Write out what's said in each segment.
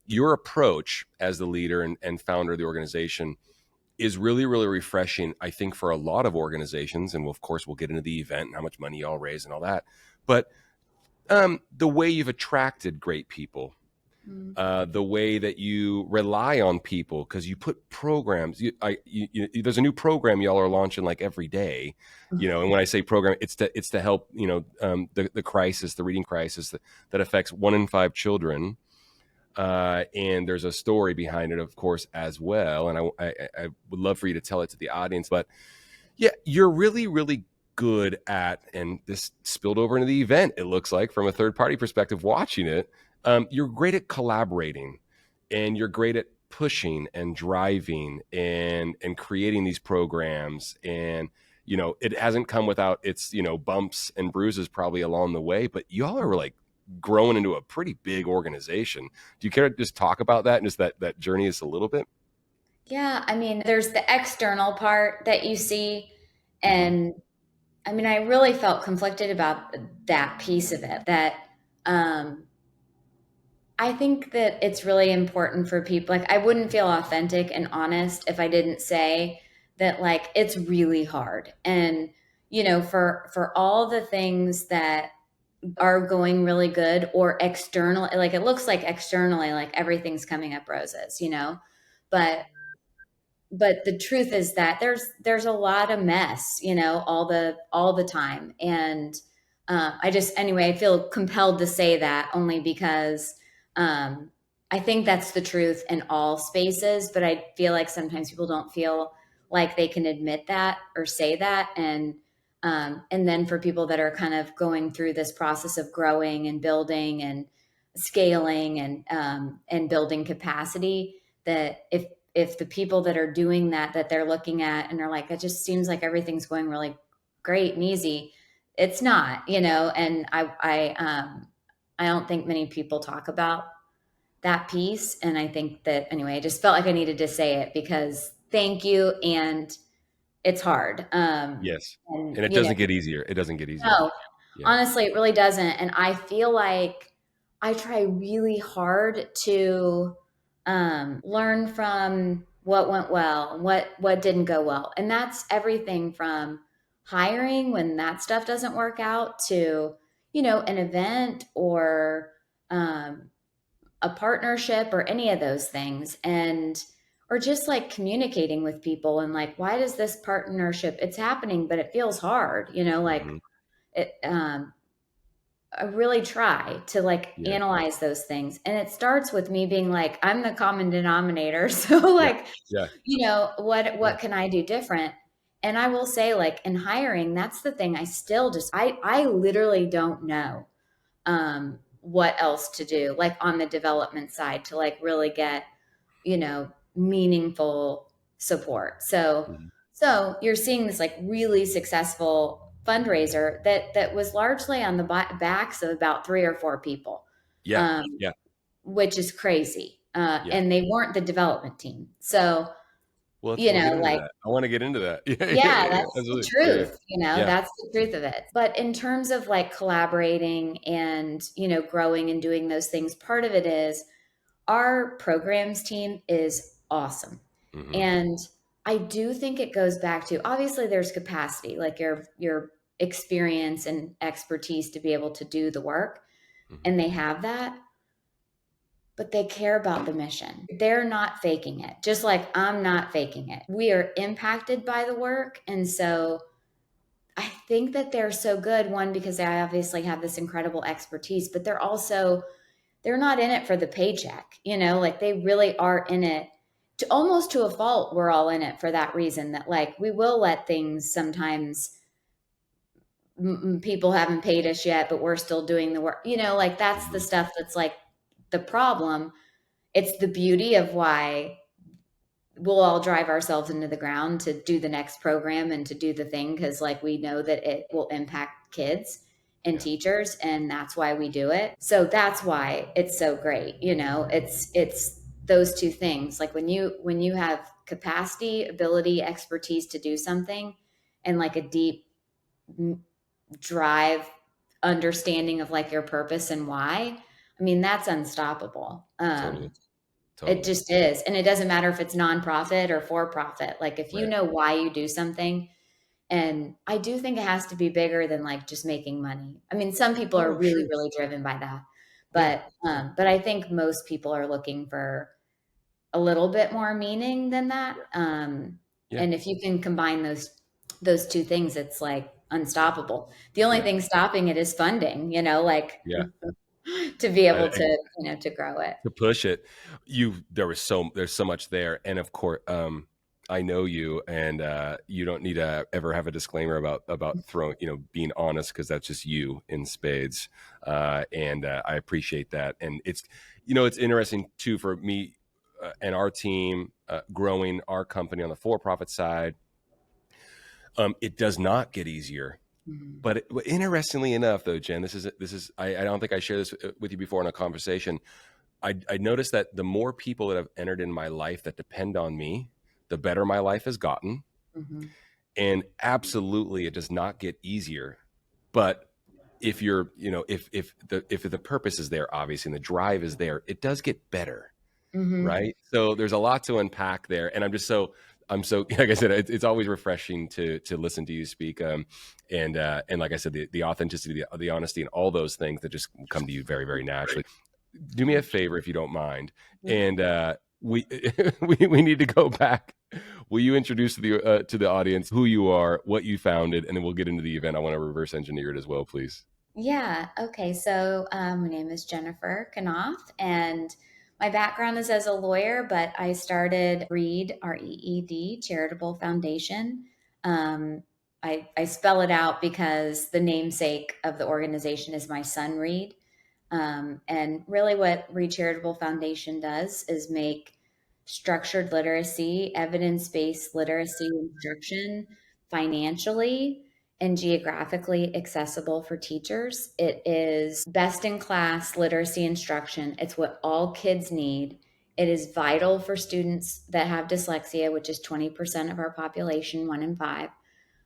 your approach as the leader and founder of the organization is really, really refreshing, I think, for a lot of organizations. And of course, we'll get into the event and how much money y'all raise and all that. But the way you've attracted great people, the way that you rely on people, because you put programs. There's a new program y'all are launching like every day, And when I say program, it's to help the crisis, the reading crisis that affects 1 in 5 children. And there's a story behind it, of course, as well. And I would love for you to tell it to the audience. But yeah, you're really, really good at, and this spilled over into the event, it looks like, from a third party perspective, watching it. You're great at collaborating, and you're great at pushing and driving and creating these programs. And, it hasn't come without its, bumps and bruises probably along the way, but y'all are like growing into a pretty big organization. Do you care to just talk about that and just that journey just a little bit? Yeah, I mean, there's the external part that you see. Mm-hmm. And I mean, I really felt conflicted about that piece of it. That um, I think that it's really important for people. Like, I wouldn't feel authentic and honest if I didn't say that, like, it's really hard. And, for all the things that are going really good or external, like, it looks like externally, like everything's coming up roses, but the truth is that there's a lot of mess, all the time. And I just, anyway, I feel compelled to say that only because I think that's the truth in all spaces, but I feel like sometimes people don't feel like they can admit that or say that. And then for people that are kind of going through this process of growing and building and scaling and building capacity, that if the people that are doing that they're looking at and are like, it just seems like everything's going really great and easy, it's not, and I don't think many people talk about that piece. And I think that, anyway, I just felt like I needed to say it because thank you. And it's hard. Yes. And, And it doesn't get easier. It doesn't get easier. no, Yeah. honestly, it really doesn't. And I feel like I try really hard to learn from what went well and what didn't go well. And that's everything from hiring when that stuff doesn't work out to, an event or um, a partnership or any of those things. And or just like communicating with people and like, why does this partnership, it's happening, but it feels hard, like Hmm. it, I really try to like Yeah. analyze those things. And it starts with me being like, I'm the common denominator. So Yeah. like, Yeah. what Yeah. can I do different? And I will say, like, in hiring, that's the thing. I still just I literally don't know what else to do, like on the development side, to like really get, meaningful support. So Mhm. so you're seeing this like really successful fundraiser that was largely on the backs of about 3 or 4 people, Yeah. um, Yeah. which is crazy. Yeah. And they weren't the development team. So, Well, we'll get into like, that. I want to get into that. Yeah. Yeah. yeah, Yeah. Yeah. that's the Absolutely. Yeah. Yeah. truth. Yeah. That's the truth of it. But in terms of like collaborating and, growing and doing those things, part of it is our programs team is awesome. Hmm. And I do think it goes back to, obviously there's capacity, like your experience and expertise to be able to do the work, Hmm. and they have that, but they care about the mission. They're not faking it. Just like I'm not faking it. We are impacted by the work, and so I think that they're so good, one, because they obviously have this incredible expertise, but they're not in it for the paycheck, like they really are in it to, almost to a fault. We're all in it for that reason, that like we will let things sometimes, people haven't paid us yet, but we're still doing the work, like that's the Hmm. stuff that's like the problem. It's the beauty of why we'll all drive ourselves into the ground to do the next program and to do the thing, because like we know that it will impact kids and Yeah. teachers, and that's why we do it. So that's why it's so great. It's those two things. Like when you have capacity, ability, expertise to do something, and like a deep drive, understanding of like your purpose and why, I mean, that's unstoppable. Totally. It Totally. just is. And it doesn't matter if it's nonprofit or for profit. Like if you Right. know why you do something, and I do think it has to be bigger than like just making money. I mean, some people are Oh, really, sure. really driven by that. Yeah. Yeah. But I think most people are looking for a little bit more meaning than that. Yeah. And if you can combine those two things, it's like unstoppable. The only Yeah. thing stopping it is funding, like Yeah. to be able I, to grow it. to push it. There's so much there, and of course, I know you, and you don't need to ever have a disclaimer about throwing, being honest, because that's just you in spades. And I appreciate that. And it's interesting too for me, and our team, growing our company on the for-profit side. It does not get easier. Mhm. But interestingly enough, though, Jen, I don't think I shared this with you before in a conversation. I noticed that the more people that have entered in my life that depend on me, the better my life has gotten. Mhm. And absolutely, it does not get easier. But if you're, if the purpose is there, obviously, and the drive is there, it does get better, Mhm. right? So there's a lot to unpack there, and I'm so like I said, it's always refreshing to listen to you speak, and like I said, the authenticity, the honesty, and all those things that just come to you very, very naturally. Do me a favor if you don't mind, and we we need to go back. Will you introduce to the audience who you are, what you founded, and then we'll get into the event. I want to reverse engineer it as well, please. Yeah. Okay. So my name is Jennifer Knopf, and my background is as a lawyer, but I started REED, REED Charitable Foundation. Um, I spell it out because the namesake of the organization is my son, Reed. And really, what REED Charitable Foundation does is make structured literacy, evidence based literacy instruction financially and geographically accessible for teachers. It is best in class literacy instruction. It's what all kids need. It is vital for students that have dyslexia, which is 20% of our population, one in five.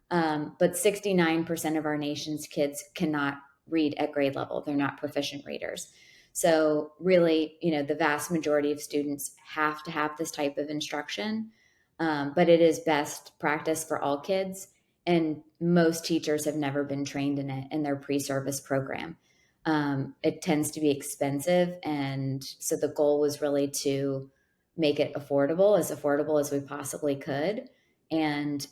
But 69% of our nation's kids cannot read at grade level. They're not proficient readers. So, really, the vast majority of students have to have this type of instruction, but it is best practice for all kids. And most teachers have never been trained in it in their pre service program. It tends to be expensive. And so, the goal was really to make it affordable as we possibly could, and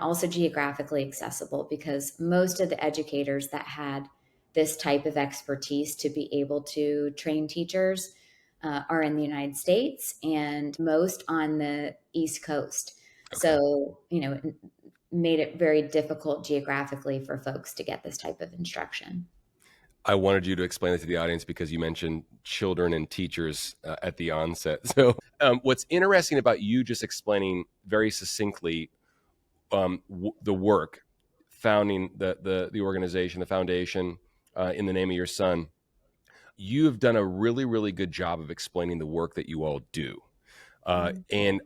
also geographically accessible, because most of the educators that had this type of expertise to be able to train teachers are in the United States, and most on the East Coast. Okay. So, it made it very difficult geographically for folks to get this type of instruction. I wanted you to explain it to the audience because you mentioned children and teachers at the onset. So, what's interesting about you just explaining very succinctly the work, founding the organization, the foundation, in the name of your son, you have done a really, really good job of explaining the work that you all do. Mhm. And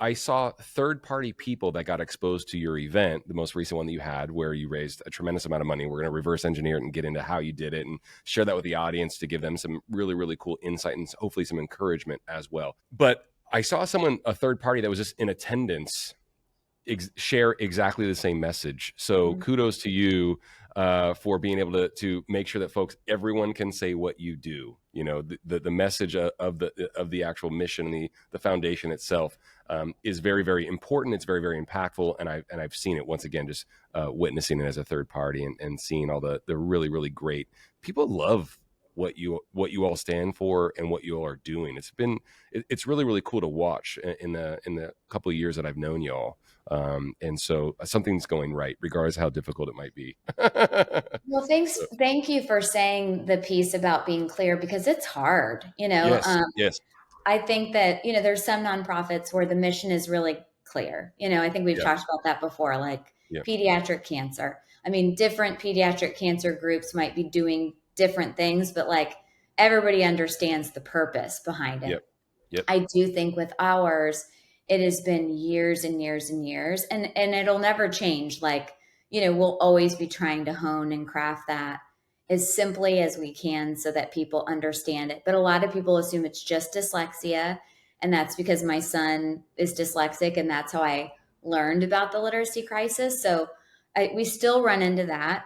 I saw third party people that got exposed to your event, the most recent one that you had, where you raised a tremendous amount of money. We're going to reverse engineer it and get into how you did it and share that with the audience to give them some really, really cool insight and hopefully some encouragement as well. But I saw a third party that was just in attendance, share exactly the same message. So Mhm. kudos to you for being able to make sure that everyone can say what you do. The message of the actual mission and the foundation itself is very, very important. It's very, very impactful, and I've seen it once again, just witnessing it as a third party and seeing all the really, really great people love what you all stand for and what you all are doing. It's really, really cool to watch in the couple of years that I've known you all. And so something's going right, regardless of how difficult it might be. Well, So, thank you for saying the piece about being clear, because it's hard. yes, yes, I think that, there's some nonprofits where the mission is really clear. I think we've yeah, talked about that before, like yeah, pediatric cancer. I mean, different pediatric cancer groups might be doing different things, but like everybody understands the purpose behind it. yep, yep, I do think with ours, it has been years and years and years, and it'll never change. Like, we'll always be trying to hone and craft that as simply as we can so that people understand it. But a lot of people assume it's just dyslexia. And that's because my son is dyslexic, and that's how I learned about the literacy crisis. So we still run into that,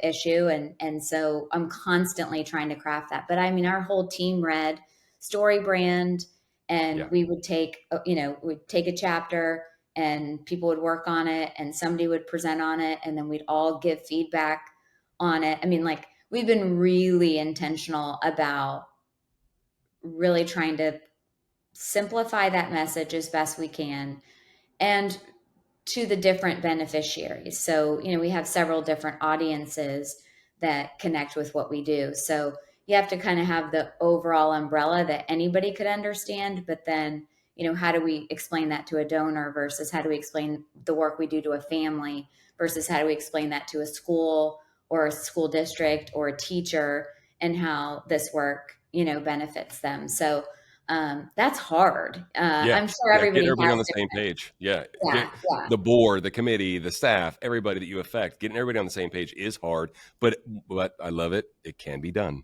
issue. And so I'm constantly trying to craft that. But I mean, our whole team read Story Brand, and Yeah. we would we'd take a chapter and people would work on it and somebody would present on it, and then we'd all give feedback on it. I mean, like, we've been really intentional about really trying to simplify that message as best we can, and to the different beneficiaries. So, we have several different audiences that connect with what we do. So you have to kind of have the overall umbrella that anybody could understand, but then, how do we explain that to a donor versus how do we explain the work we do to a family versus how do we explain that to a school or a school district or a teacher, and how this work, benefits them. So that's hard. Yeah. I'm sure Yeah, getting everybody everybody has on the same different, page. Yeah, yeah, get yeah. the board, the committee, the staff, everybody that you affect, getting everybody on the same page is hard, but I love it. It can be done,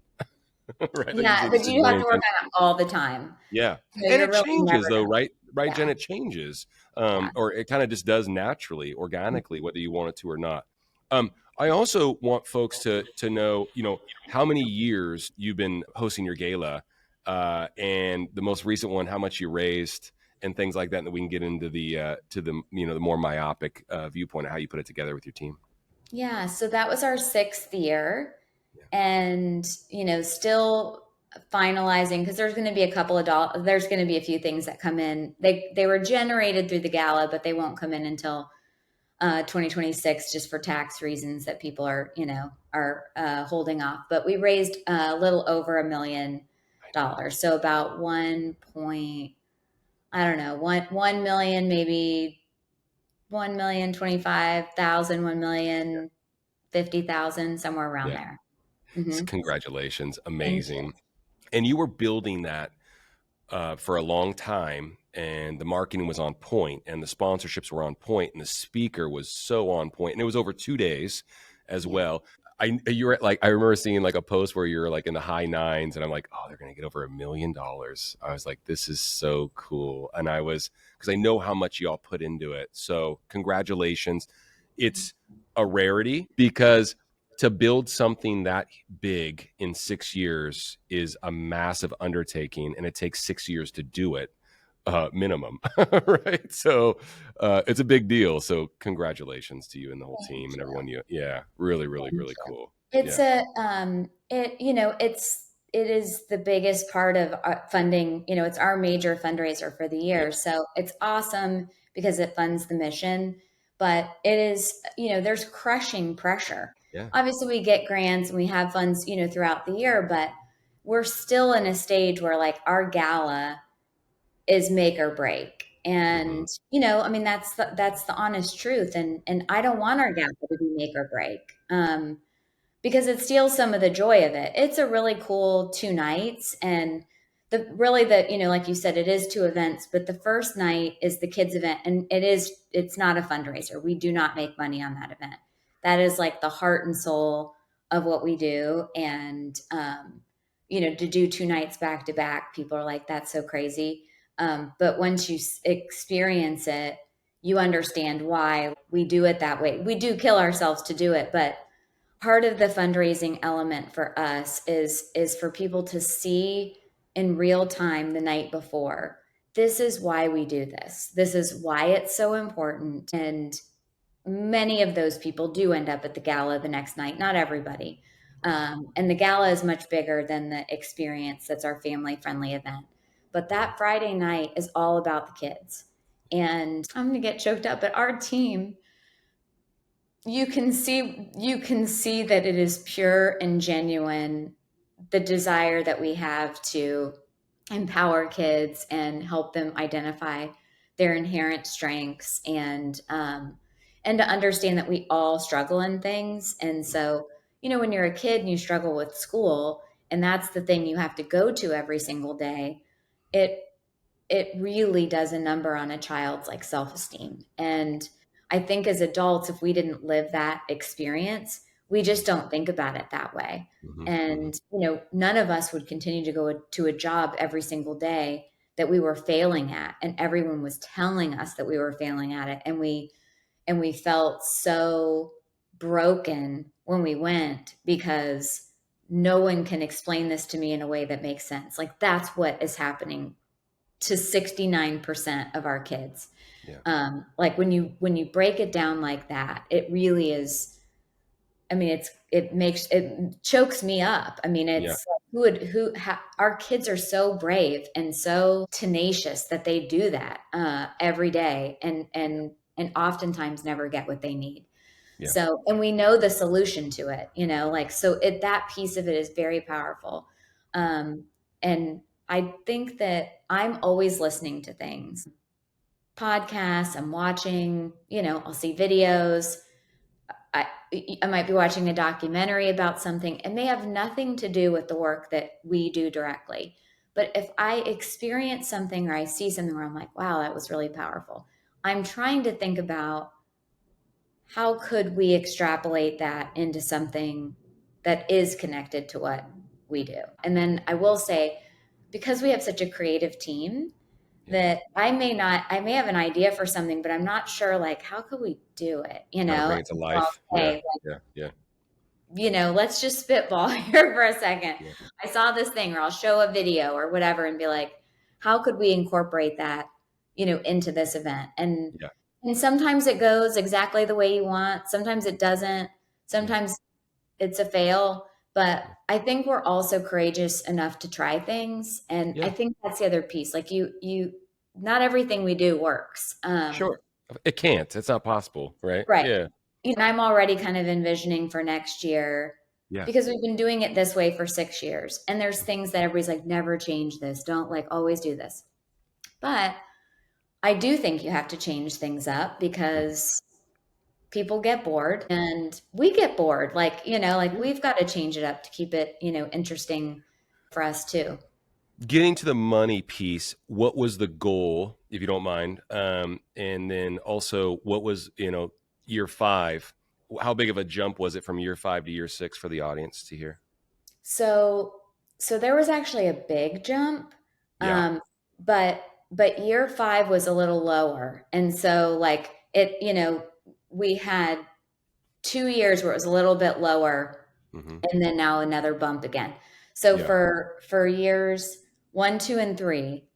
right? Like you Yeah, said, but this is you very have to work intentional. on it all the time. Yeah, So and you're it really never changes though, gonna, right? Right, Jen, yeah, it changes, yeah. or it kind of just does naturally, organically, whether you want it to or not. I also want folks to know, how many years you've been hosting your gala, and the most recent one, how much you raised, and things like that, and that we can get into the more myopic viewpoint of how you put it together with your team. Yeah, so that was our 6th year, Yeah, and, still finalizing, because there's gonna be a couple of there's gonna be a few things that come in. They were generated through the gala, but they won't come in until 2026, just for tax reasons that people are holding off. But we raised a little over $1 million, so about I don't know, 1 million, maybe 1,025,000, 1,050,000, somewhere around yeah. there. Hmm. Congratulations, Thank you. amazing. And you were building that for a long time, and the marketing was on point, and the sponsorships were on point, and the speaker was so on point, and it was over 2 days as Yeah. well. You were like, I remember seeing like a post where you're like in the high nines, and I'm like, oh, they're gonna get over $1 million. I was like, this is so cool, and I was, because I know how much y'all put into it. So congratulations. It's a rarity, because to build something that big in 6 years is a massive undertaking, and it takes 6 years to do it, minimum. Right, so it's a big deal. So congratulations to you and the whole Thank team and you. everyone. Yeah, really, really, Thank really you. cool. It's Yeah, a it is the biggest part of our funding. It's our major fundraiser for the yeah, year. So it's awesome because it funds the mission, but it is, there's crushing pressure. yeah. Obviously we get grants and we have funds, throughout the year, but we're still in a stage where, like, our gala is make or break. Hmm. And, I mean, that's the honest truth. And I don't want our gala to be make or break. Because it steals some of the joy of it. It's a really cool 2 nights, and like you said, it is 2 events, but the first night is the kids event, and it's not a fundraiser. We do not make money on that event. That is like the heart and soul of what we do. And to do 2 nights back to back, people are like, that's so crazy. But once you experience it, you understand why we do it that way. We do kill ourselves to do it, but part of the fundraising element for us is for people to see in real time the night before, this is why we do this is why it's so important. And many of those people do end up at the gala the next night, not everybody. And the gala is much bigger than the experience. That's our family friendly event, but that Friday night is all about the kids. And I'm going to get choked up, but our team, you can see that it is pure and genuine, the desire that we have to empower kids and help them identify their inherent strengths, and to understand that we all struggle in things. And so, when you're a kid and you struggle with school, and that's the thing you have to go to every single day, it it really does a number on a child's, like, self-esteem. And I think as adults, if we didn't live that experience, we just don't think about it that way. Hmm. Hmm. And, none of us would continue to go to a job every single day that we were failing at. And everyone was telling us that we were failing at it. And we felt so broken when we went because no one can explain this to me in a way that makes sense. Like that's what is happening to 69% of our kids. Yeah. Like when you break it down like that, it really is. I mean, it chokes me up. I mean, Yeah. it's like, our kids are so brave and so tenacious that they do that every day, and oftentimes never get what they need. Yeah. So, and we know the solution to it, like, so that piece of it is very powerful. Um, and I think that I'm always listening to things, podcasts, I'm watching, I'll see videos. I, I might be watching a documentary about something. It may have nothing to do with the work that we do directly. But if I experience something or I see something where I'm like, wow, that was really powerful, I'm trying to think about how could we extrapolate that into something that is connected to what we do. And then I will say, because we have such a creative team, Yeah. that I may have an idea for something, but I'm not sure, like, how could we do it? How to bring And it to so I'll life. Yeah. say, Yeah. Yeah. let's just spitball here for a second. Yeah. I saw this thing, or I'll show a video or whatever and be like, how could we incorporate that, into this event? Yeah. And sometimes it goes exactly the way you want. Sometimes it doesn't. Yeah. Sometimes it's a fail. But I think we're also courageous enough to try things. And I Yeah. think that's the other piece. Like not everything we do works. Sure. It can't. It's not possible, right? Right. Yeah. I'm already kind of envisioning for next year Yeah. because we've been doing it this way for 6 years. And there's things that everybody's like, never change this. Don't, like, always do this. But I do think you have to change things up Mhm. because people get bored and we get bored. Like, like Yeah. we've got to change it up to keep it, interesting for us too. Getting to the money piece, what was the goal, if you don't mind? And then also, what was, year five? How big of a jump was it from year five to year six for the audience to hear? So, so there was actually a big jump. Yeah. Um, but year five was a little lower. And so like we had 2 years where it was a little bit lower Hmm. and then now another bump again. So Yeah. for years 1, 2, and 3,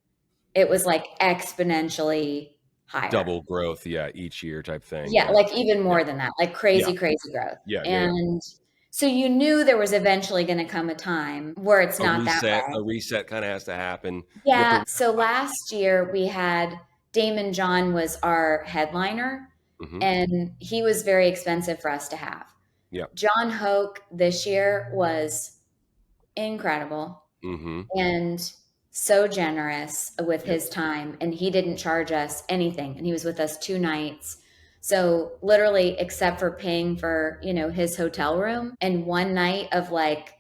it was like exponentially higher. Double growth. Yeah. Each year type thing. Yeah, Yeah. like even Yeah. more than that, like Yeah. crazy, crazy growth. Yeah. Yeah. Yeah. And so you knew there was eventually going to come a time where it's not that way. A reset kind of has to happen with Yeah. the. So last year we had Damon John was our headliner, Hmm. and he was very expensive for us to have. Yeah. John Hoke this year was incredible Hmm. and so generous with Yep. his time, and he didn't charge us anything, and he was with us 2 nights. So literally, except for paying for his hotel room and one night of like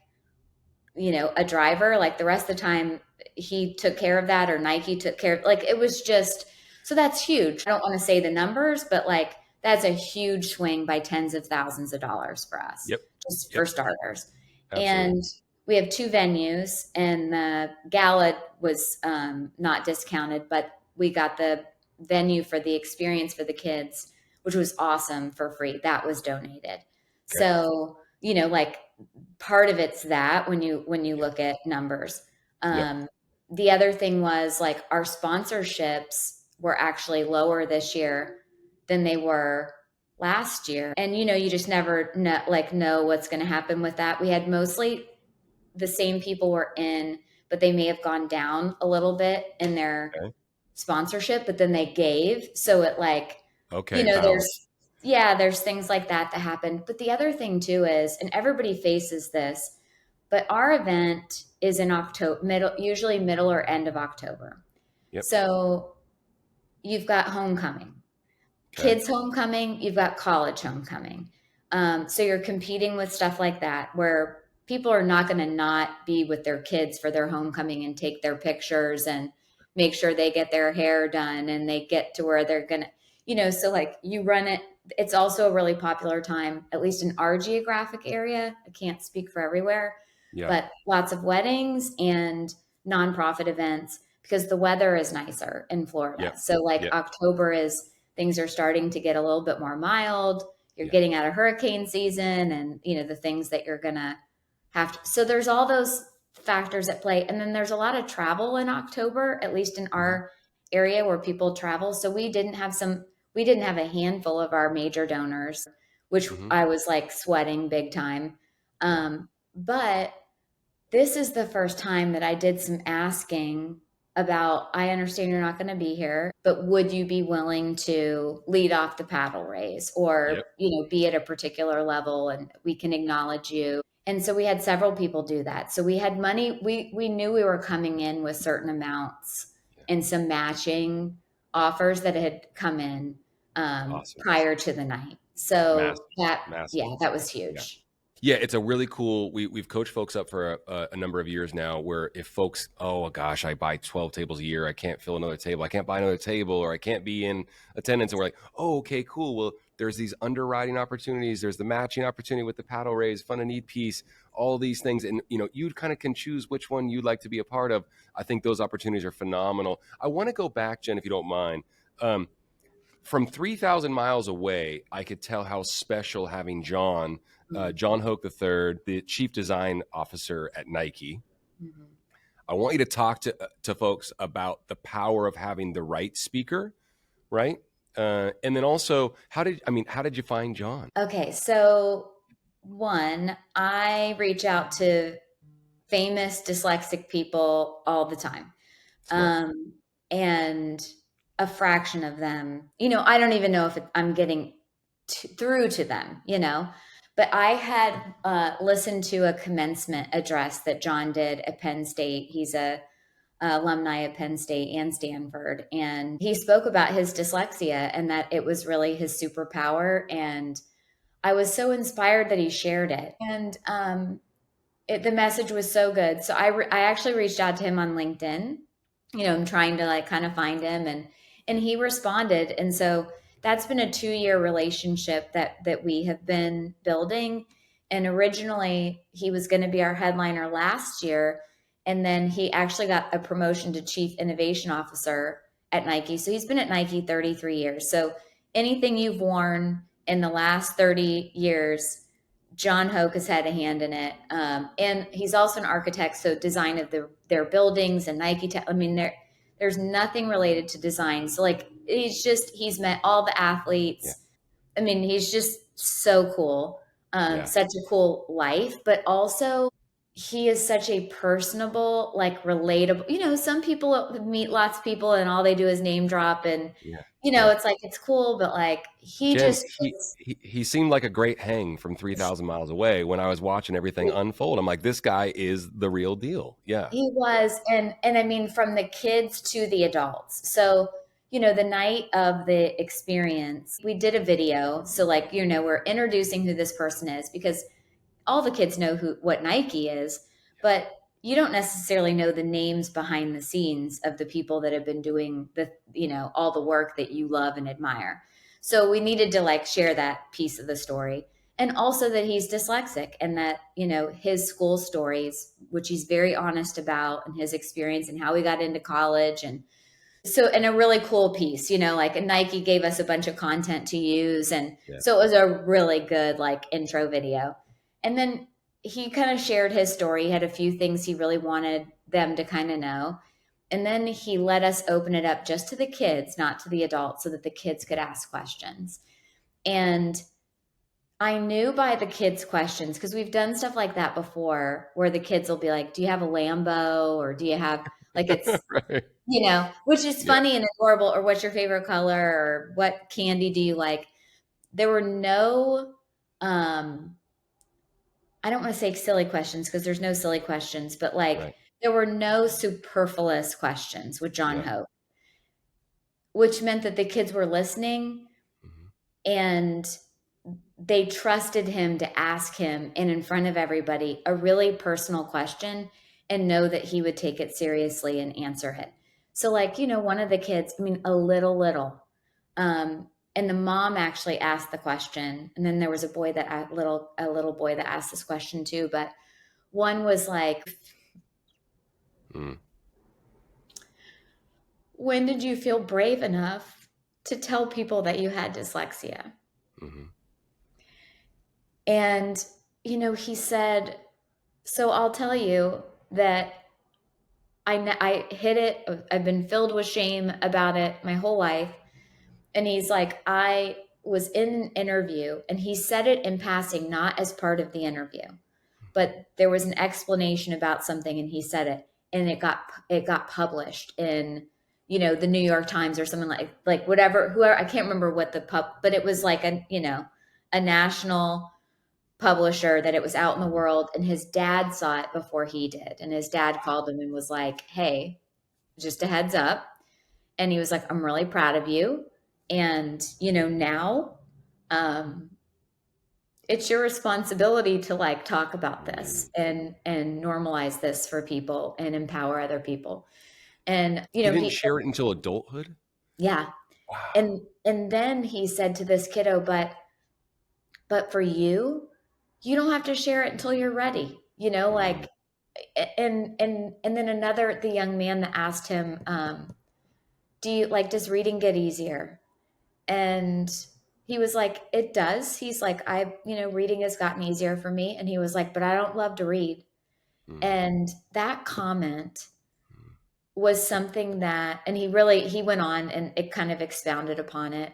a driver, like the rest of the time he took care of that, or Nike took care of, like, it was just, so that's huge. I don't want to say the numbers, but like that's a huge swing by tens of thousands of dollars for us, Yep. just for Yep. starters. Absolutely. And we have 2 venues, and the Gala was not discounted, but we got the venue for the experience for the kids, which was awesome, for free. That was donated. Okay. So, like, part of it's that when you Yeah. look at numbers. Yep. The other thing was like our sponsorships were actually lower this year than they were last year, and you just never know what's going to happen with that. We had mostly the same people were in, but they may have gone down a little bit in their Okay. sponsorship, but then they gave, so it, like, Okay. Balanced. there's things like that happen. But the other thing too is, and everybody faces this, but our event is in October, usually middle or end of October. Yep. So you've got homecoming, Okay. kids homecoming, you've got college homecoming. So you're competing with stuff like that where people are not going to not be with their kids for their homecoming and take their pictures and make sure they get their hair done and they get to where they're going to, so like you run it, it's also a really popular time, at least in our geographic area. I can't speak for everywhere, Yeah. but lots of weddings and nonprofit events because the weather is nicer in Florida. Yep. So like Yep. October is things are starting to get a little bit more mild. You're Yeah. getting out of hurricane season and the things that you're going to have to. So there's all those factors at play. And then there's a lot of travel in October, at least in Hmm. our area where people travel. So we didn't have a handful of our major donors, which Hmm. I was like sweating big time. Yeah. But this is the first time that I did some asking about, I understand you're not going to be here, but would you be willing to lead off the paddle raise Yep. or, be at a particular level and we can acknowledge you. And so we had several people do that. So we had money, we knew we were coming in with certain amounts Yeah. and some matching offers that had come in Awesome. prior to the night. So Massive. that, Massive. yeah, that was Yeah. huge. Yeah, it's a really cool. We've coached folks up for a number of years now. Where if folks, oh gosh, I buy 12 tables a year, I can't fill another table, I can't buy another table, or I can't be in attendance, and we're like, oh, okay, cool. Well, there's these underwriting opportunities, there's the matching opportunity with the paddle raise, fund and need piece, all these things, and you kind of can choose which one you'd like to be a part of. I think those opportunities are phenomenal. I want to go back, Jen, if you don't mind. From 3,000 miles away, I could tell how special having John Hoke III, the chief design officer at Nike. Mm-hmm. I want you to talk to folks about the power of having the right speaker, right? And then also, how did you find John? Okay, so one, I reach out to famous dyslexic people all the time. Smart. Um, and a fraction of them, I don't even know if I'm getting through to them. But I had listened to a commencement address that John did at Penn State. He's a alumni at Penn State and Stanford. And he spoke about his dyslexia and that it was really his superpower. And I was so inspired that he shared it. And the message was so good. So I actually reached out to him on LinkedIn. I'm trying to like kind of find him, and he responded. And so that's been a 2-year relationship that we have been building. And originally he was going to be our headliner last year, and then he actually got a promotion to chief innovation officer at Nike. So he's been at Nike 33 years. So anything you've worn in the last 30 years, John Hoke has had a hand in it, and he's also an architect. So design of their buildings and Nike. I mean, there's nothing related to design. So like he's met all the Yeah. athletes. I mean, he's just so cool. Yeah. Such a cool life, but also he is such a personable, like relatable. Some people meet lots of people and all they do is name drop, and Yeah. Yeah. it's like it's cool, but like he Jen, just he seemed like a great hang from 3,000 miles away when I was watching everything unfold. I'm like, this guy is the real deal. Yeah. He was, and I mean, from the kids to the adults. So, the night of the experience, we did a video. So, like, we're introducing who this person is because all the kids know what Nike is, but you don't necessarily know the names behind the scenes of the people that have been doing all the work that you love and admire. So we needed to like share that piece of the story. And also that he's dyslexic and that, his school stories, which he's very honest about and his experience and how he got into college. And a really cool piece, like Nike gave us a bunch of content to use. And Yeah. so it was a really good like intro video. And then he kind of shared his story. He had a few things he really wanted them to kind of know. And then he let us open it up just to the kids, not to the adults, so that the kids could ask questions. And I knew by the kids' questions, because we've done stuff like that before, where the kids will be like, do you have a Lambo? Or do you have, like, it's, Right. which is Yeah. funny and adorable, or what's your favorite color, or what candy do you like? There were no, I don't want to say silly questions because there's no silly questions, but like Right. there were no superfluous questions with John Yeah. Hope, which meant that the kids were listening Hmm. and they trusted him to ask him and in front of everybody a really personal question and know that he would take it seriously and answer it. So like, one of the kids, I mean, a little, And the mom actually asked the question, and then there was a little boy that asked this question too. But one was like, Mm. "When did you feel brave enough to tell people that you had dyslexia?" Hmm. And he said, "So I'll tell you that I hid it. I've been filled with shame about it my whole life." And he's like, "I was in an interview," and he said it in passing, not as part of the interview, but there was an explanation about something, and he said it, and it got published in the New York Times or something, like whatever, whoever, I can't remember what but it was like a national publisher, that it was out in the Hmm. world, and his dad saw it before he did, and his dad called him and was like, "Hey, just a heads up." And he was like, "I'm really proud of you. And, now um, it's your responsibility to like talk about this Mm. and normalize this for people and empower other people." And, He didn't share it until adulthood. yeah. Wow. And then he said to this kiddo, but for you, you don't have to share it until you're ready, Mm. like, and then the young man that asked him, does reading get easier? And he was like, "It does." He's like, reading has gotten easier for me." And he was like, "But I don't love to read." Mm. And that comment Mm. was something that, and he went on and it kind of expounded upon it.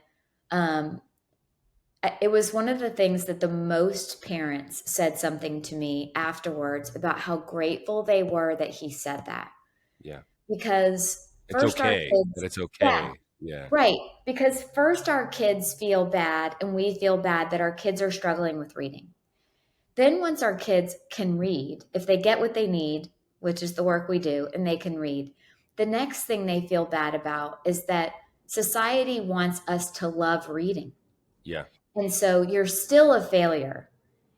Um, it was one of the things that the most parents said something to me afterwards about how grateful they were that he said that. Yeah. Because It's first our okay that kids, it's yeah, okay. Yeah. right. Because first, our kids feel bad, and we feel bad that our kids are struggling with reading. Then, once our kids can read, if they get what they need, which is the work we do, and they can read, the next thing they feel bad about is that society wants us to love reading. Yeah. And so you're still a failure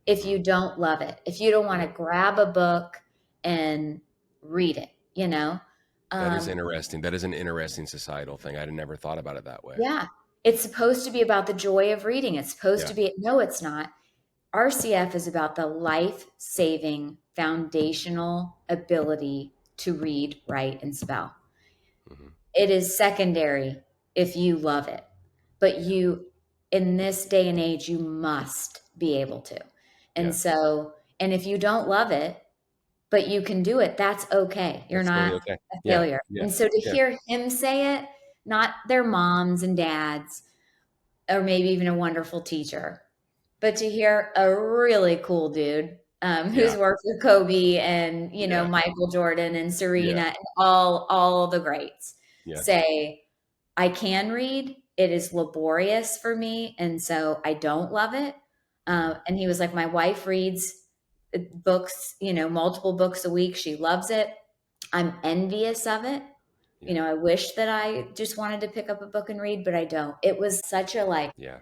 if Hmm. you don't love it, if you don't want Yeah. to grab a book and read it. That is Um, interesting. That is an interesting societal thing. I'd never thought about it that way. Yeah. It's supposed to be about the joy of reading. It's supposed Yeah. to be, no, it's not. RCF is about the life saving foundational ability to read, write, and spell. Hmm. It is secondary if you love it. But Yeah. in this day and age, you must be able to. And Yeah. so, and if you don't love it, but you can do it, that's okay. You're That's not totally okay. a Yeah. failure. Yeah. And so to Yeah. hear him say it, not their moms and dads, or maybe even a wonderful teacher, but to hear a really cool dude, Yeah. who's worked with Kobe and Yeah. Michael Jordan and Serena Yeah. and all the greats Yeah. say, "I can read. It is laborious for me, and so I don't love it." Hmm. And he was like, "My wife reads books, multiple books a week. She loves it. I'm envious of it. Yeah. I wish that I just wanted to pick up a book and read, but I don't." It was such a Yeah.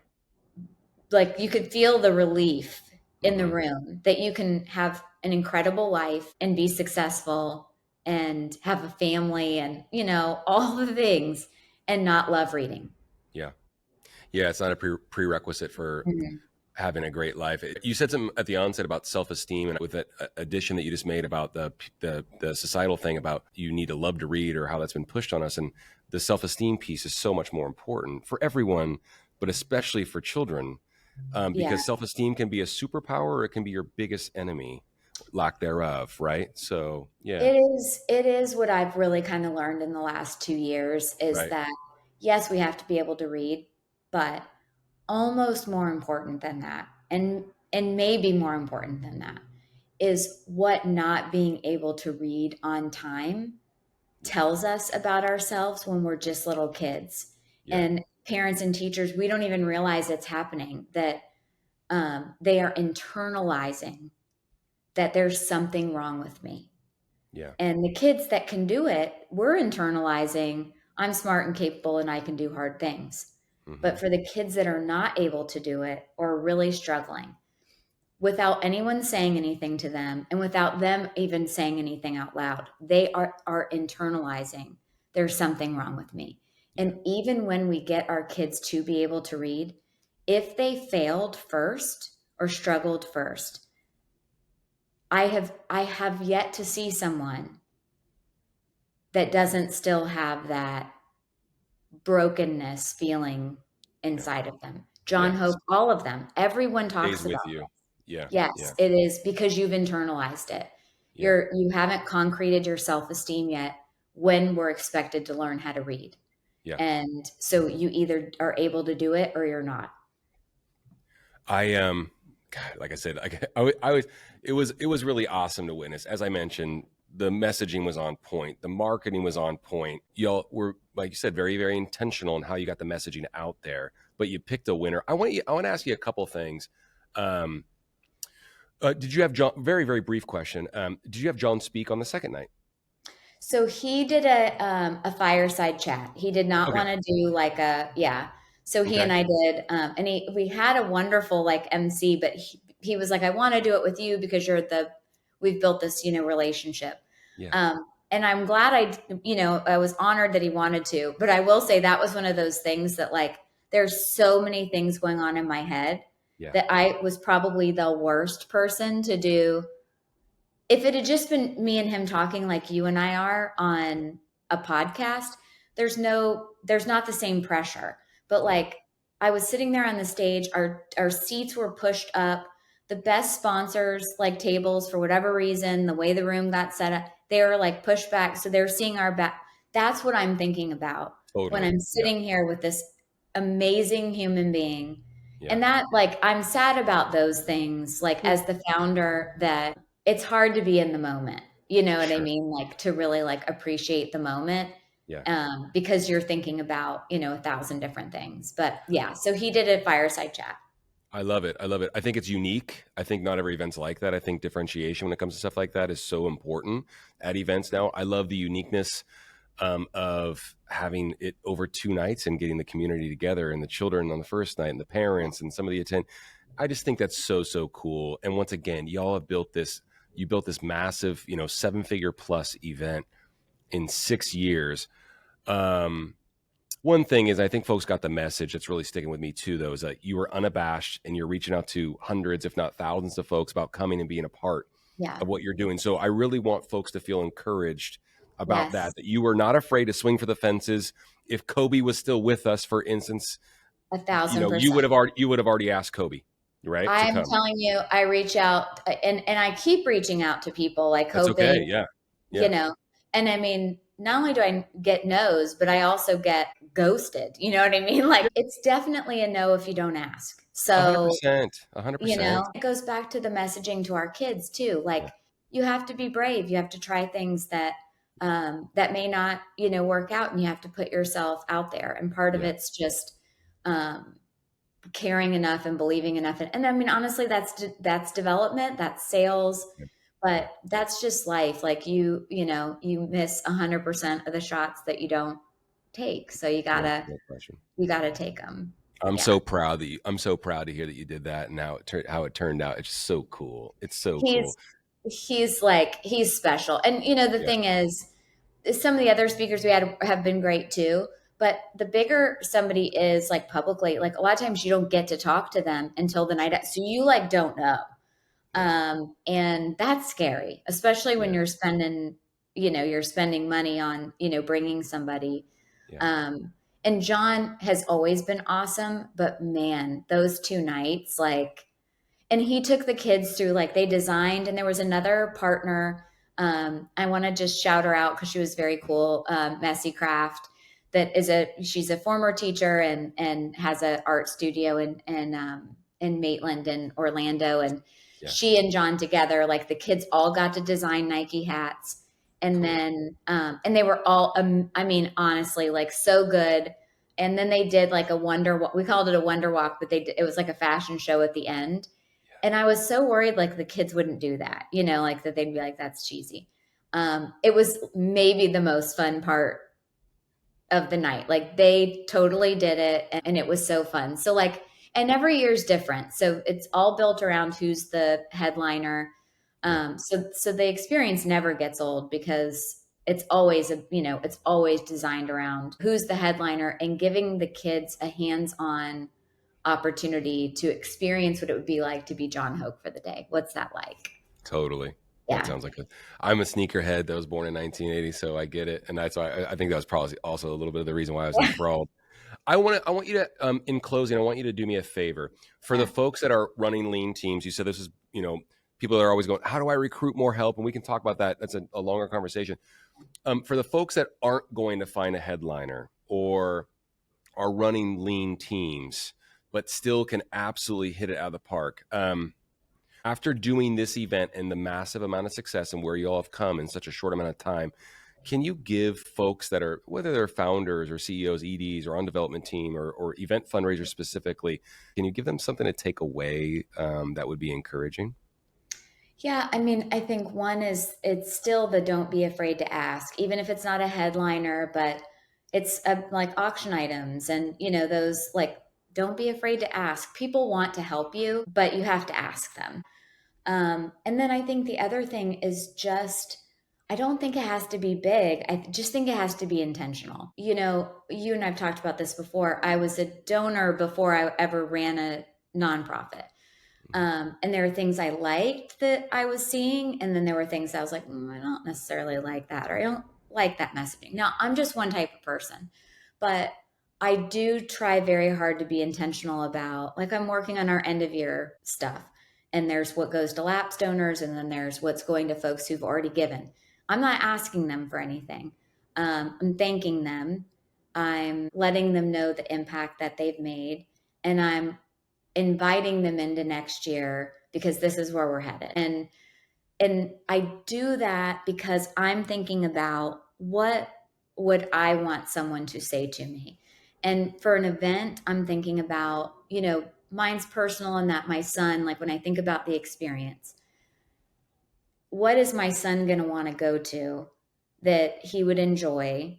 like you could feel the relief in the Hmm. room that you can have an incredible life and be successful and have a family and all the things, and not love reading. Yeah. Yeah. It's not a prerequisite for Mhm. having a great life. You said something at the onset about self-esteem, and with that addition that you just made about the societal thing about you need to love to read, or how that's been pushed on us, and the self-esteem piece is so much more important for everyone, but especially for children, Yeah, because self-esteem can be a superpower or it can be your biggest enemy, lack thereof. Right. So yeah. it is what I've really kind of learned in the last 2 years is Right. that yes, we have to be able to read, but almost more important than that, and maybe more important than that, is what not being able to read on time Yeah. tells us about ourselves when we're just little kids. Yeah. And parents and teachers, we don't even realize it's happening, that they are internalizing that there's something wrong with me. Yeah. And the kids that can do it, we're internalizing, I'm smart and capable and I can do hard things. Hmm. But for the kids that are not able to do it or really struggling, without anyone saying anything to them and without them even saying anything out loud, they are internalizing, there's something wrong with me. And even when we get our kids to be able to read, if they failed first or struggled first, I have yet to see someone that doesn't still have that brokenness feeling Yeah. inside of them. John Yes. Hope, all of them. Everyone Stays talks about with you. this. Yeah. Yeah. Yes, it is because you've internalized it. Yeah. You haven't concreted your self-esteem yet when we're expected to learn how to read. Yeah. And so you either are able to do it or you're not. I God, like I said, I was it was really awesome to witness. As I mentioned, the messaging was on point, the marketing was on point. Y'all were, like you said, very very intentional in how you got the messaging out there. But you picked a winner. I want to ask you a couple things. Um, did you have John? Very very brief question. Did you have John speak on the second night? So he did a fireside chat. He did not Okay. want to do like a yeah. So he Okay. and I did, and we had a wonderful like MC, but he was like, I want to do it with you because we've built this relationship. Yeah. And I'm glad I was honored that he wanted to. But I will say that was one of those things that like there's so many things going on in my head Yeah. that I was probably the worst person to do. If it had just been me and him talking like you and I are on a podcast, there's not the same pressure. But Yeah. like I was sitting there on the stage, our seats were pushed up, the best sponsors like tables for whatever reason, the way the room got set up, they were like pushed back. So they're seeing our back. That's what I'm thinking about when Totally. I'm Yeah. sitting here with this amazing human being. Yeah. And that like I'm sad about those things, like Well, as the founder that it's hard to be in the moment. You know what I sure. mean? Like to really like appreciate the moment Yeah. because you're thinking about, 1,000 different things. But yeah, so he did a fireside chat. I love it. I love it. I think it's unique. I think not every event's like that. I think differentiation when it comes to stuff like that is so important at events now. I love the uniqueness of having it over 2 nights and getting the community together and the children on the first night and the parents and some of the attend. I just think that's so, so cool. And once again, y'all have built this, you built this massive, 7-figure plus event in 6 years. Um, One thing is, I think folks got the message that's really sticking with me too, though, is that you were unabashed and you're reaching out to hundreds, if not thousands of folks about coming and being a part Yeah. of what you're doing. So I really want folks to feel encouraged about Yes. that you were not afraid to swing for the fences. If Kobe was still with us, for instance, A thousand percent. you would have already asked Kobe, right, to I'm come. telling you, I reach out and I keep reaching out to people like That's okay. hoping, Yeah. you Yeah. know, and I mean, not only do I get no's, but I also get ghosted. You know what I mean? Like it's definitely a no if you don't ask. A hundred So percent. 100%. it goes back to the messaging to our kids too. Yeah. Like you have to be brave. You have to try things that may not, work out, and you have to put yourself out there. And part of Yeah. it's just um, caring enough and believing enough. And I mean, honestly, that's development, that's sales, Yeah. Yeah. but that's just life. Like you miss 100% of the shots that you don't take. So No, no question. you gotta take them. I'm Yeah. so proud that I'm so proud to hear that you did that and how it turned out. It's just so cool. It's so He's cool. he's special. And the Yeah. thing is, some of the other speakers we had have been great too. But the bigger somebody is like publicly, like a lot of times you don't get to talk to them until the night. So you like don't know. Yeah. And that's scary, especially when Yeah. you're spending money on, bringing somebody. Yeah. Um, and John has always been awesome, but man, those 2 nights, like, and he took the kids through, like they designed, and there was another partner. I want to just shout her out because she was very cool. Messy Craft, she's a former teacher and has an art studio in Maitland and Orlando, and Yeah. she and John together, like the kids all got to design Nike hats, and Cool. then and they were all, I mean, honestly, like so good. And then they did like a wonder walk. We called it a wonder walk, but it was like a fashion show at the end. And I was so worried like the kids wouldn't do that, like that they'd be like, that's cheesy. It was maybe the most fun part of the night. Like they totally did it, and it was so fun. So like, and every year's different. So it's all built around who's the headliner. Yeah. So the experience never gets old because it's always it's always designed around who's the headliner and giving the kids a hands-on opportunity to experience what it would be like to be John Hoke for the day. What's that like? Totally. That Yeah. sounds like I'm a sneakerhead that was born in 1980, so I get it, and that's why I think that was probably also a little bit of the reason why I was enthralled. I want you to, in closing, I want you to do me a favor for the Yeah. folks that are running lean teams. You said this is, people that are always going, how do I recruit more help? And we can talk about that. That's a longer conversation. For the folks that aren't going to find a headliner or are running lean teams, but still can absolutely hit it out of the park. After doing this event and the massive amount of success and where you all have come in such a short amount of time, can you give folks that are, whether they're founders or CEOs, EDs, or on development team or event fundraisers specifically, can you give them something to take away that would be encouraging? Yeah, I mean, I think one is it's still the don't be afraid to ask, even if it's not a headliner, but it's like auction items and, those like, don't be afraid to ask. People want to help you, but you have to ask them. And then I think the other thing is just, I don't think it has to be big. I just think it has to be intentional. You and I've talked about this before. I was a donor before I ever ran a nonprofit. And there were things I liked that I was seeing. And then there were things I was like, I don't necessarily like that, or I don't like that messaging. Now, I'm just one type of person, but I do try very hard to be intentional about, like, I'm working on our end of year stuff. And there's what goes to lapsed donors, and then there's what's going to folks who've already given. I'm not asking them for anything. I'm thanking them. I'm letting them know the impact that they've made. And I'm inviting them into next year because this is where we're headed. And I do that because I'm thinking about what would I want someone to say to me. And for an event, I'm thinking about, mine's personal and that my son, like when I think about the experience, what is my son going to want to go to that he would enjoy,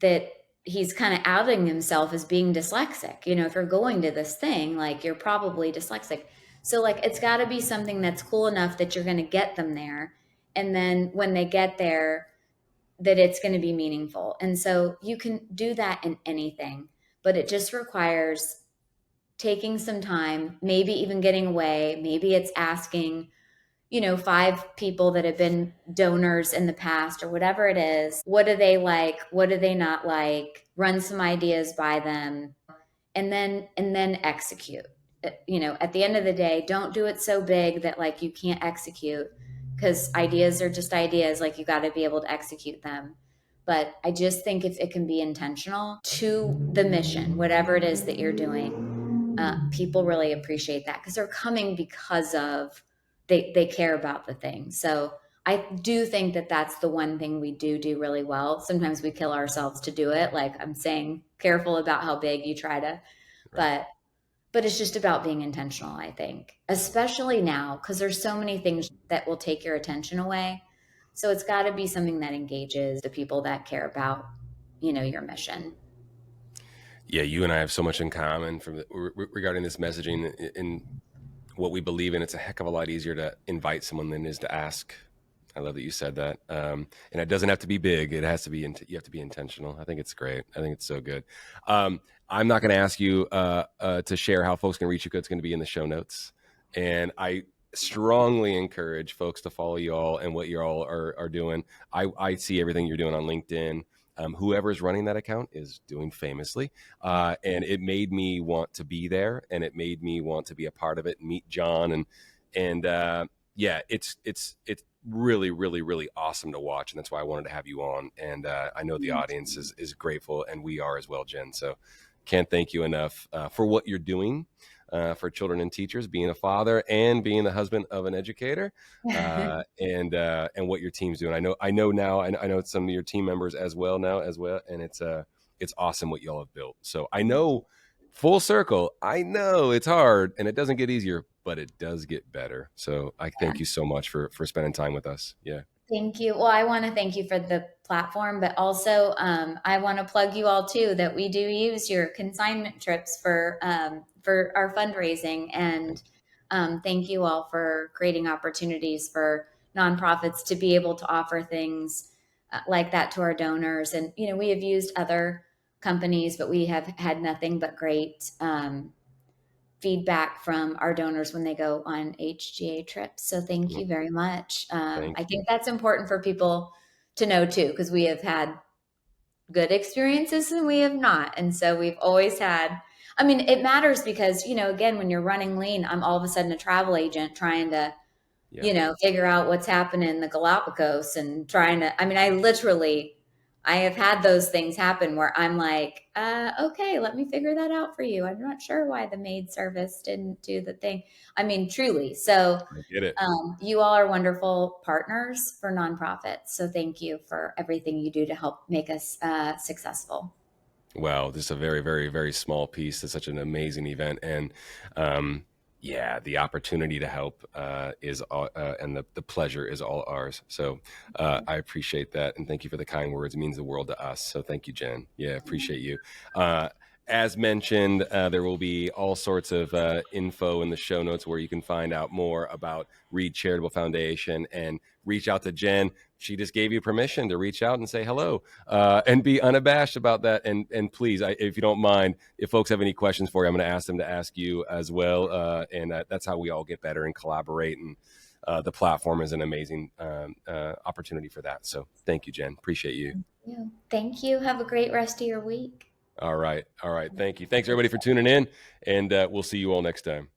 that he's kind of outing himself as being dyslexic. If you're going to this thing, like you're probably dyslexic. So like it's got to be something that's cool enough that you're going to get them there. And then when they get there, that it's going to be meaningful. And so you can do that in anything, but it just requires taking some time, maybe even getting away. Maybe it's asking 5 people that have been donors in the past or whatever it is. What do they like? What do they not like? Run some ideas by them and then execute. At the end of the day, don't do it so big that like you can't execute, because ideas are just ideas. Like you got to be able to execute them. But I just think if it can be intentional to the mission, whatever it is that you're doing, people really appreciate that because they're coming because of they care about the thing. So I do think that that's the one thing we do really well. Sometimes we kill ourselves to do it. Like I'm saying, careful about how big you try to, Right. but it's just about being intentional, I think, especially now because there's so many things that will take your attention away. So it's got to be something that engages the people that care about, your mission. Yeah, you and I have so much in common regarding this messaging and what we believe in. It's a heck of a lot easier to invite someone than it is to ask. I love that you said that. And it doesn't have to be big. It has to be, you have to be intentional. I think it's great. I think it's so good. I'm not going to ask you to share how folks can reach you, because it's going to be in the show notes. And I strongly encourage folks to follow you all and what you all are doing. I see everything you're doing on LinkedIn. Whoever's running that account is doing famously. And it made me want to be there, and it made me want to be a part of it and meet John. And yeah, it's really, really, really awesome to watch. And that's why I wanted to have you on. And I know the audience is grateful, and we are as well, Jen. So can't thank you enough for what you're doing for children and teachers, being a father and being the husband of an educator, and what your team's doing. I know now. I know some of your team members as well now as well, and it's awesome what y'all have built. So I know, full circle, I know it's hard and it doesn't get easier, but it does get better. So I thank you so much for spending time with us. Yeah. Thank you. Well, I want to thank you for the platform, but also I want to plug you all too that we do use your consignment trips for our fundraising, and thank you all for creating opportunities for nonprofits to be able to offer things like that to our donors. And, we have used other companies, but we have had nothing but great feedback from our donors when they go on HGA trips. So thank you very much. Thank I you. think that's important for people to know too, because we have had good experiences and we have not. And so we've always had, I mean, it matters because, again, when you're running lean, I'm all of a sudden a travel agent trying to, Yeah. figure out what's happening in the Galapagos and trying to, I mean, I have had those things happen where I'm like, okay, let me figure that out for you. I'm not sure why the maid service didn't do the thing. I mean, truly. So, I get it. you all are wonderful partners for nonprofits. So thank you for everything you do to help make us successful. Wow, this is a very, very, very small piece to such an amazing event, and yeah, the opportunity to help is all, and the pleasure is all ours. So I appreciate that, and thank you for the kind words. It means the world to us. So thank you, Jen. Yeah, appreciate you. Uh, as mentioned, there will be all sorts of info in the show notes where you can find out more about REED Charitable Foundation and reach out to Jen. She just gave you permission to reach out and say hello and be unabashed about that. And please, if you don't mind, if folks have any questions for you, I'm going to ask them to ask you as well. And that's how we all get better and collaborate. And the platform is an amazing opportunity for that. So thank you, Jen. Appreciate you. Yeah. Thank you. Have a great rest of your week. All right. All right. Thank you. Thanks, everybody, for tuning in. And we'll see you all next time.